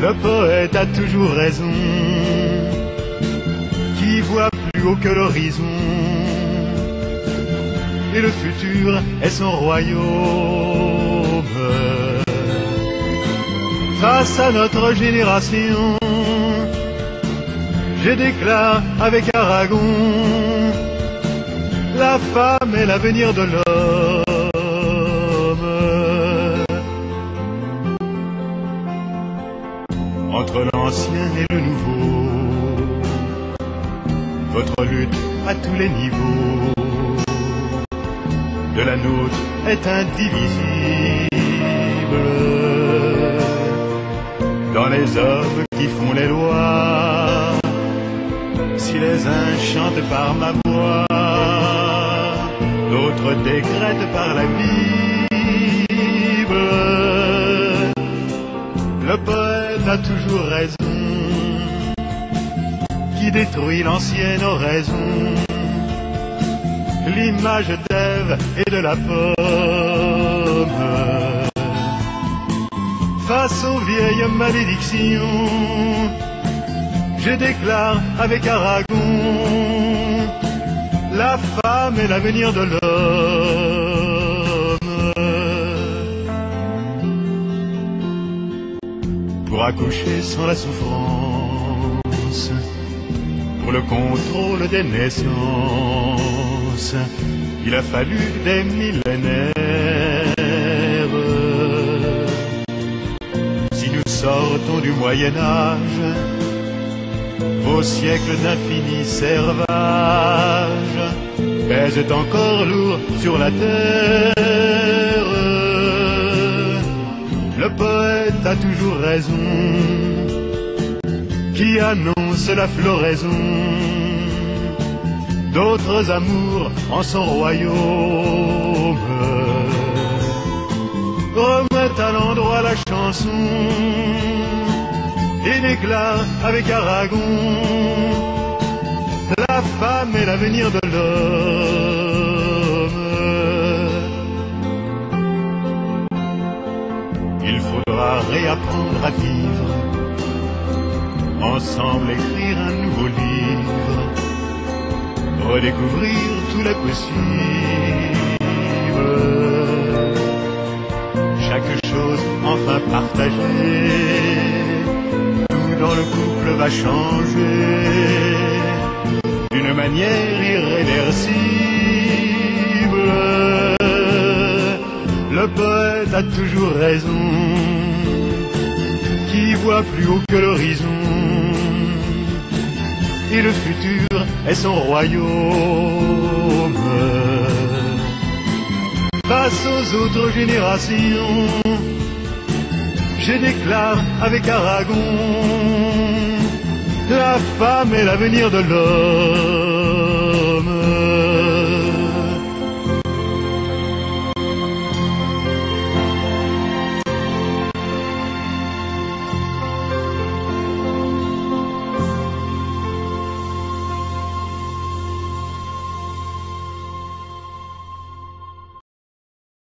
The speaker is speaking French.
Le poète a toujours raison, qui voit plus haut que l'horizon, et le futur est son royaume. Face à notre génération, je déclare avec Aragon, la femme est l'avenir de l'homme. Entre l'ancien et le nouveau, votre lutte à tous les niveaux de la nôtre est indivisible. Dans les hommes qui font les lois, si les uns chantent par ma voix, d'autres décrètent par la Bible. Le poète a toujours raison, qui détruit l'ancienne oraison, l'image d'Ève et de la pomme. Face aux vieilles malédictions, je déclare avec Aragon, la femme est l'avenir de l'homme. Pour accoucher sans la souffrance, pour le contrôle des naissances, il a fallu des millénaires. Si nous sortons du Moyen-Âge, vos siècles d'infini servage pèsent encore lourd sur la terre. Le poète a toujours raison, qui annonce la floraison d'autres amours en son royaume. Remet à l'endroit la chanson et déclare avec Aragon, la femme est l'avenir de l'homme. Il faudra réapprendre à vivre, ensemble écrire un nouveau livre, redécouvrir tous les possibles. Chaque chose enfin partagée, tout dans le couple va changer d'une manière irréversible. Le poète a toujours raison, qui voit plus haut que l'horizon, et le futur est son royaume. Face aux autres générations, je déclare avec Aragon, la femme est l'avenir de l'homme.